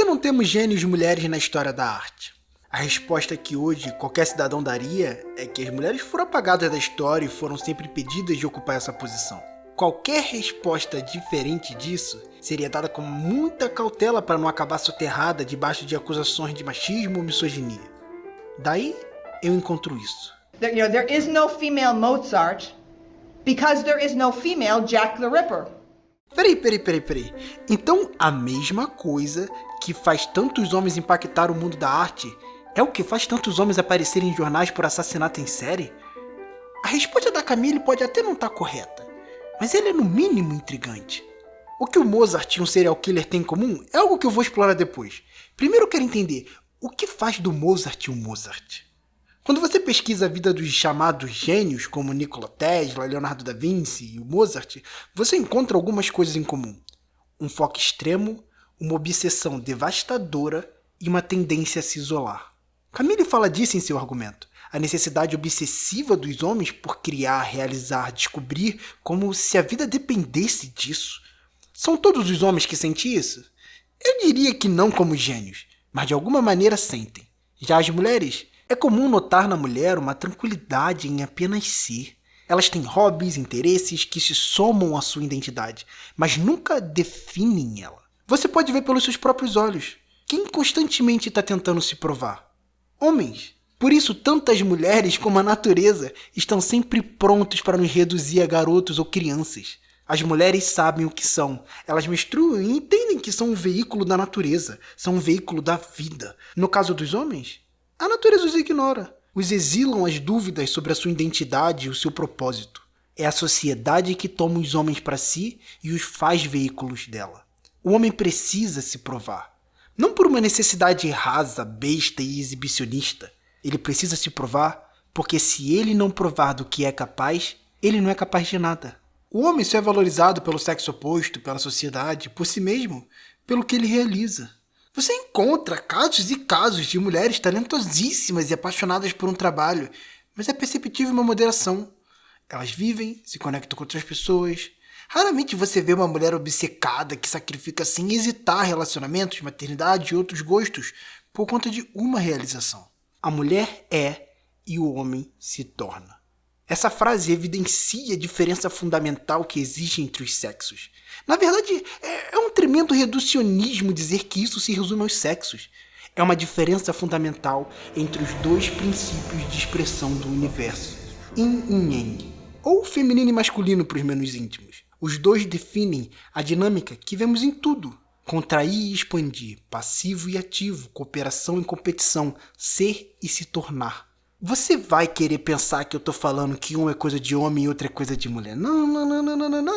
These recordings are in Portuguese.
não temos gênios mulheres na história da arte? A resposta que hoje qualquer cidadão daria é que as mulheres foram apagadas da história e foram sempre impedidas de ocupar essa posição. Qualquer resposta diferente disso seria dada com muita cautela para não acabar soterrada debaixo de acusações de machismo ou misoginia. Daí eu encontro isso. There is no female Mozart because there is no female Jack the Ripper. Peraí. Então a mesma coisa que faz tantos homens impactar o mundo da arte é o que faz tantos homens aparecerem em jornais por assassinato em série? A resposta da Camille pode até não estar correta, mas ela é no mínimo intrigante. O que o Mozart e um serial killer têm em comum é algo que eu vou explorar depois. Primeiro eu quero entender o que faz do Mozart um Mozart. Quando você pesquisa a vida dos chamados gênios, como Nikola Tesla, Leonardo da Vinci e o Mozart, você encontra algumas coisas em comum. Um foco extremo, uma obsessão devastadora e uma tendência a se isolar. Camille fala disso em seu argumento. A necessidade obsessiva dos homens por criar, realizar, descobrir, como se a vida dependesse disso. São todos os homens que sentem isso? Eu diria que não como gênios, mas de alguma maneira sentem. Já as mulheres, é comum notar na mulher uma tranquilidade em apenas ser. Elas têm hobbies, interesses que se somam à sua identidade, mas nunca definem ela. Você pode ver pelos seus próprios olhos. Quem constantemente está tentando se provar? Homens. Por isso, tantas mulheres como a natureza estão sempre prontos para nos reduzir a garotos ou crianças. As mulheres sabem o que são. Elas menstruam e entendem que são um veículo da natureza, são um veículo da vida. No caso dos homens, a natureza os ignora. Os exilam as dúvidas sobre a sua identidade e o seu propósito. É a sociedade que toma os homens para si e os faz veículos dela. O homem precisa se provar. Não por uma necessidade rasa, besta e exibicionista. Ele precisa se provar porque se ele não provar do que é capaz, ele não é capaz de nada. O homem só é valorizado pelo sexo oposto, pela sociedade, por si mesmo, pelo que ele realiza. Você encontra casos e casos de mulheres talentosíssimas e apaixonadas por um trabalho, mas é perceptível uma moderação. Elas vivem, se conectam com outras pessoas. Raramente você vê uma mulher obcecada que sacrifica sem hesitar relacionamentos, maternidade e outros gostos por conta de uma realização. A mulher é e o homem se torna. Essa frase evidencia a diferença fundamental que existe entre os sexos. Na verdade, é um tremendo reducionismo dizer que isso se resume aos sexos. É uma diferença fundamental entre os dois princípios de expressão do universo, yin e yang, ou feminino e masculino para os menos íntimos. Os dois definem a dinâmica que vemos em tudo. Contrair e expandir, passivo e ativo, cooperação e competição, ser e se tornar. Você vai querer pensar que eu tô falando que um é coisa de homem e outro é coisa de mulher. Não,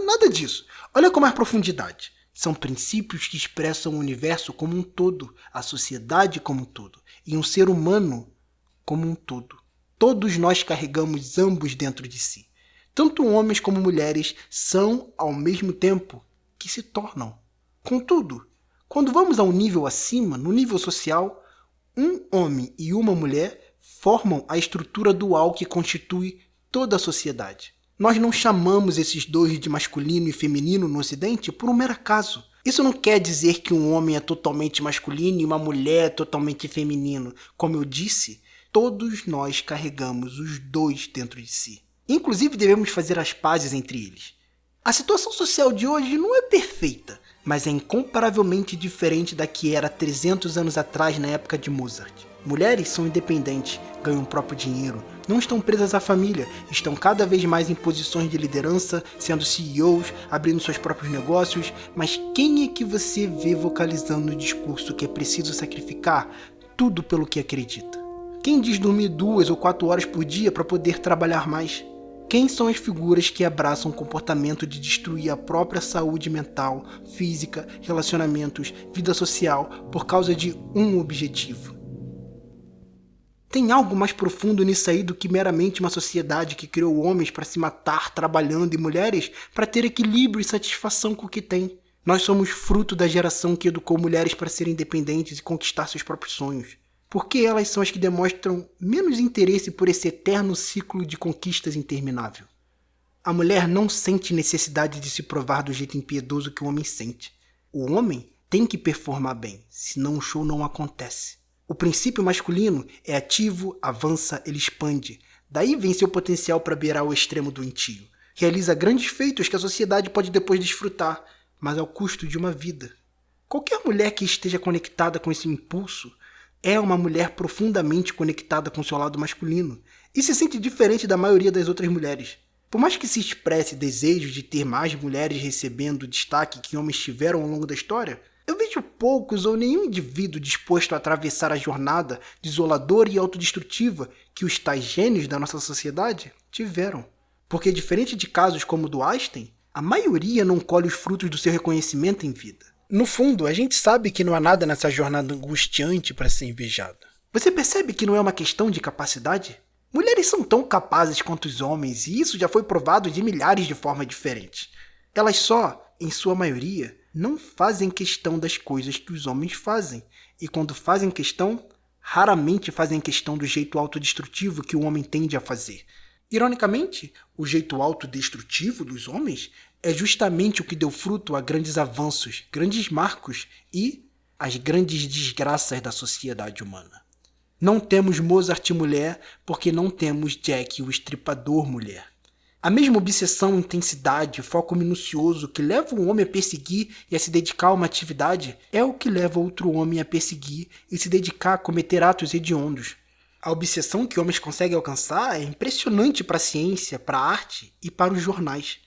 nada disso. Olha com mais profundidade. São princípios que expressam o universo como um todo, a sociedade como um todo, e um ser humano como um todo. Todos nós carregamos ambos dentro de si. Tanto homens como mulheres são, ao mesmo tempo, que se tornam. Contudo, quando vamos a um nível acima, no nível social, um homem e uma mulher formam a estrutura dual que constitui toda a sociedade. Nós não chamamos esses dois de masculino e feminino no Ocidente por um mero acaso. Isso não quer dizer que um homem é totalmente masculino e uma mulher é totalmente feminino. Como eu disse, todos nós carregamos os dois dentro de si. Inclusive, devemos fazer as pazes entre eles. A situação social de hoje não é perfeita, mas é incomparavelmente diferente da que era 300 anos atrás na época de Mozart. Mulheres são independentes, ganham o próprio dinheiro, não estão presas à família, estão cada vez mais em posições de liderança, sendo CEOs, abrindo seus próprios negócios, mas quem é que você vê vocalizando no discurso que é preciso sacrificar tudo pelo que acredita? Quem diz dormir 2 ou 4 horas por dia para poder trabalhar mais? Quem são as figuras que abraçam o comportamento de destruir a própria saúde mental, física, relacionamentos, vida social por causa de um objetivo? Tem algo mais profundo nisso aí do que meramente uma sociedade que criou homens para se matar trabalhando e mulheres para ter equilíbrio e satisfação com o que tem. Nós somos fruto da geração que educou mulheres para serem independentes e conquistar seus próprios sonhos. Porque elas são as que demonstram menos interesse por esse eterno ciclo de conquistas interminável. A mulher não sente necessidade de se provar do jeito impiedoso que o homem sente. O homem tem que performar bem, senão o show não acontece. O princípio masculino é ativo, avança, ele expande. Daí vem seu potencial para beirar o extremo doentio. Realiza grandes feitos que a sociedade pode depois desfrutar, mas ao custo de uma vida. Qualquer mulher que esteja conectada com esse impulso é uma mulher profundamente conectada com seu lado masculino e se sente diferente da maioria das outras mulheres. Por mais que se expresse desejo de ter mais mulheres recebendo o destaque que homens tiveram ao longo da história, eu vejo poucos ou nenhum indivíduo disposto a atravessar a jornada desoladora e autodestrutiva que os tais gênios da nossa sociedade tiveram. Porque, diferente de casos como o do Einstein, a maioria não colhe os frutos do seu reconhecimento em vida. No fundo, a gente sabe que não há nada nessa jornada angustiante para ser invejada. Você percebe que não é uma questão de capacidade? Mulheres são tão capazes quanto os homens, e isso já foi provado de milhares de formas diferentes. Elas só, em sua maioria, não fazem questão das coisas que os homens fazem, e quando fazem questão, raramente fazem questão do jeito autodestrutivo que o homem tende a fazer. Ironicamente, o jeito autodestrutivo dos homens é justamente o que deu fruto a grandes avanços, grandes marcos e as grandes desgraças da sociedade humana. Não temos Mozart mulher porque não temos Jack o Estripador mulher. A mesma obsessão, intensidade, foco minucioso que leva um homem a perseguir e a se dedicar a uma atividade é o que leva outro homem a perseguir e se dedicar a cometer atos hediondos. A obsessão que homens conseguem alcançar é impressionante para a ciência, para a arte e para os jornais.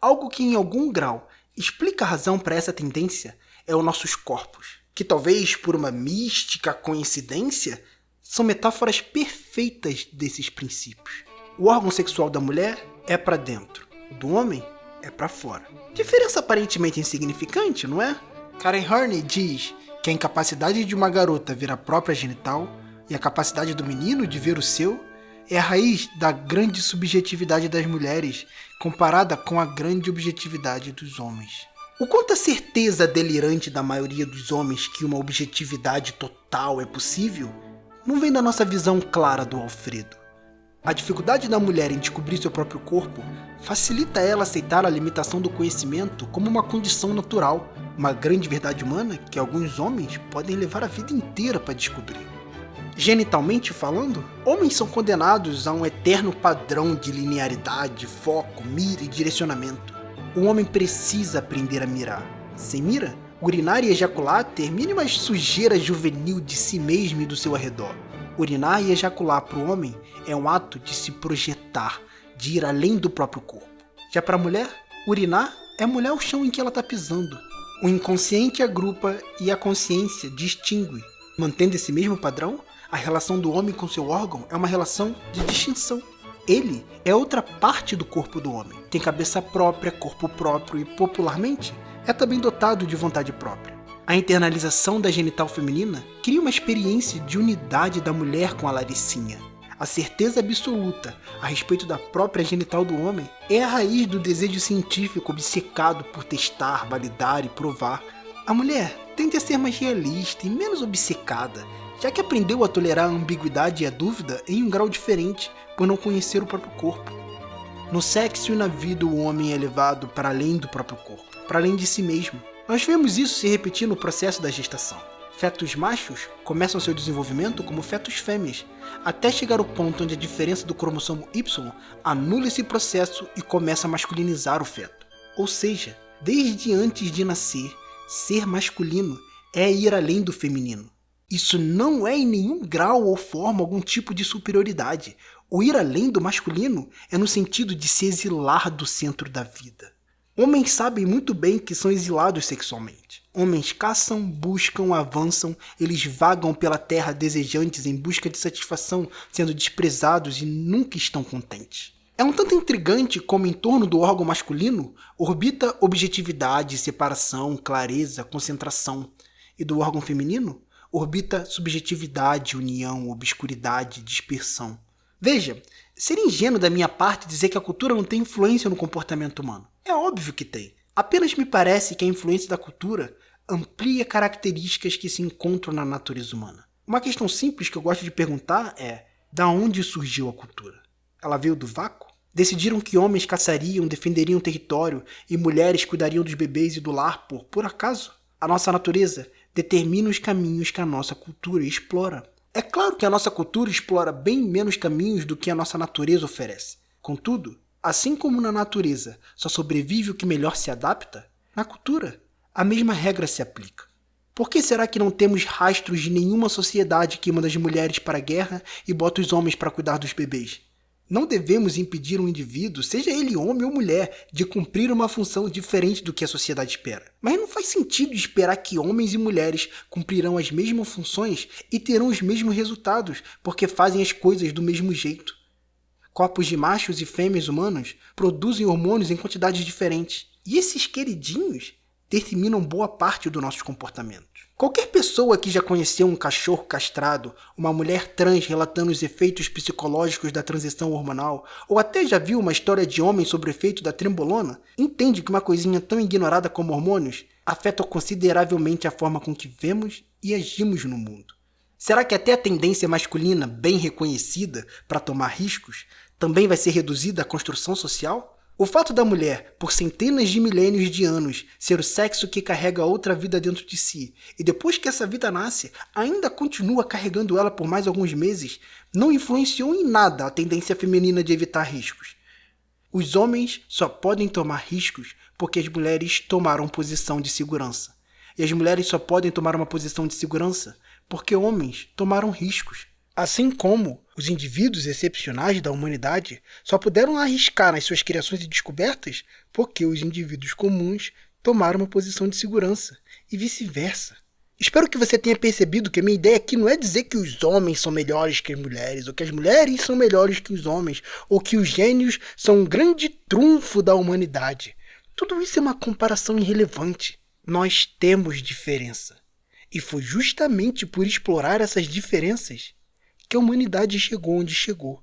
Algo que em algum grau explica a razão para essa tendência é os nossos corpos, que talvez por uma mística coincidência são metáforas perfeitas desses princípios. O órgão sexual da mulher é para dentro, o do homem é para fora. Diferença aparentemente insignificante, não é? Karen Horney diz que a incapacidade de uma garota ver a própria genital e a capacidade do menino de ver o seu é a raiz da grande subjetividade das mulheres comparada com a grande objetividade dos homens. O quanto a certeza delirante da maioria dos homens que uma objetividade total é possível não vem da nossa visão clara do Alfredo. A dificuldade da mulher em descobrir seu próprio corpo facilita ela aceitar a limitação do conhecimento como uma condição natural, uma grande verdade humana que alguns homens podem levar a vida inteira para descobrir. Genitalmente falando, homens são condenados a um eterno padrão de linearidade, foco, mira e direcionamento. O homem precisa aprender a mirar. Sem mira, urinar e ejacular ter mínimas sujeira juvenil de si mesmo e do seu arredor. Urinar e ejacular para o homem é um ato de se projetar, de ir além do próprio corpo. Já para a mulher, urinar é molhar o chão em que ela está pisando. O inconsciente agrupa e a consciência distingue. Mantendo esse mesmo padrão, a relação do homem com seu órgão é uma relação de distinção. Ele é outra parte do corpo do homem. Tem cabeça própria, corpo próprio e, popularmente, é também dotado de vontade própria. A internalização da genital feminina cria uma experiência de unidade da mulher com a laricinha. A certeza absoluta a respeito da própria genital do homem é a raiz do desejo científico obcecado por testar, validar e provar. A mulher tende a ser mais realista e menos obcecada, já que aprendeu a tolerar a ambiguidade e a dúvida em um grau diferente por não conhecer o próprio corpo. No sexo e na vida o homem é levado para além do próprio corpo, para além de si mesmo. Nós vemos isso se repetir no processo da gestação. Fetos machos começam seu desenvolvimento como fetos fêmeas, até chegar ao ponto onde a diferença do cromossomo Y anula esse processo e começa a masculinizar o feto. Ou seja, desde antes de nascer, ser masculino é ir além do feminino. Isso não é em nenhum grau ou forma algum tipo de superioridade. O ir além do masculino é no sentido de se exilar do centro da vida. Homens sabem muito bem que são exilados sexualmente. Homens caçam, buscam, avançam, eles vagam pela terra desejantes em busca de satisfação, sendo desprezados e nunca estão contentes. É um tanto intrigante como em torno do órgão masculino orbita objetividade, separação, clareza, concentração, e do órgão feminino orbita subjetividade, união, obscuridade, dispersão. Veja, seria ingênuo da minha parte dizer que a cultura não tem influência no comportamento humano. É óbvio que tem. Apenas me parece que a influência da cultura amplia características que se encontram na natureza humana. Uma questão simples que eu gosto de perguntar é: da onde surgiu a cultura? Ela veio do vácuo? Decidiram que homens caçariam, defenderiam o território e mulheres cuidariam dos bebês e do lar por acaso? A nossa natureza determina os caminhos que a nossa cultura explora. É claro que a nossa cultura explora bem menos caminhos do que a nossa natureza oferece. Contudo, assim como na natureza só sobrevive o que melhor se adapta, na cultura a mesma regra se aplica. Por que será que não temos rastros de nenhuma sociedade que manda as mulheres para a guerra e bota os homens para cuidar dos bebês? Não devemos impedir um indivíduo, seja ele homem ou mulher, de cumprir uma função diferente do que a sociedade espera. Mas não faz sentido esperar que homens e mulheres cumprirão as mesmas funções e terão os mesmos resultados, porque fazem as coisas do mesmo jeito. Corpos de machos e fêmeas humanos produzem hormônios em quantidades diferentes. E esses queridinhos determinam boa parte do nosso comportamento. Qualquer pessoa que já conheceu um cachorro castrado, uma mulher trans relatando os efeitos psicológicos da transição hormonal, ou até já viu uma história de homem sobre o efeito da trembolona, entende que uma coisinha tão ignorada como hormônios afeta consideravelmente a forma com que vemos e agimos no mundo. Será que até a tendência masculina, bem reconhecida para tomar riscos, também vai ser reduzida à construção social? O fato da mulher, por centenas de milênios de anos, ser o sexo que carrega outra vida dentro de si, e depois que essa vida nasce, ainda continua carregando ela por mais alguns meses, não influenciou em nada a tendência feminina de evitar riscos. Os homens só podem tomar riscos porque as mulheres tomaram posição de segurança. E as mulheres só podem tomar uma posição de segurança porque homens tomaram riscos. Assim como os indivíduos excepcionais da humanidade só puderam arriscar nas suas criações e descobertas porque os indivíduos comuns tomaram uma posição de segurança, e vice-versa. Espero que você tenha percebido que a minha ideia aqui não é dizer que os homens são melhores que as mulheres, ou que as mulheres são melhores que os homens, ou que os gênios são um grande trunfo da humanidade. Tudo isso é uma comparação irrelevante. Nós temos diferença. E foi justamente por explorar essas diferenças que a humanidade chegou onde chegou.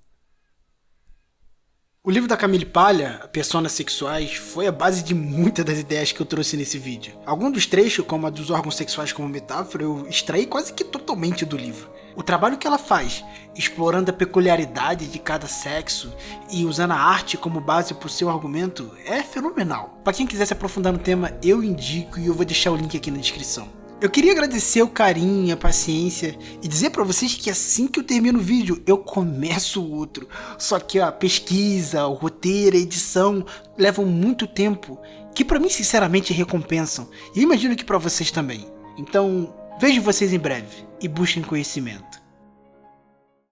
O livro da Camille Paglia, Personas Sexuais, foi a base de muitas das ideias que eu trouxe nesse vídeo. Alguns dos trechos, como a dos órgãos sexuais como metáfora, eu extraí quase que totalmente do livro. O trabalho que ela faz, explorando a peculiaridade de cada sexo e usando a arte como base para o seu argumento, é fenomenal. Para quem quiser se aprofundar no tema, eu indico e eu vou deixar o link aqui na descrição. Eu queria agradecer o carinho, a paciência e dizer pra vocês que assim que eu termino o vídeo, eu começo o outro. Só que a pesquisa, o roteiro, a edição levam muito tempo, que pra mim sinceramente recompensam. E eu imagino que pra vocês também. Então, vejo vocês em breve e busquem conhecimento.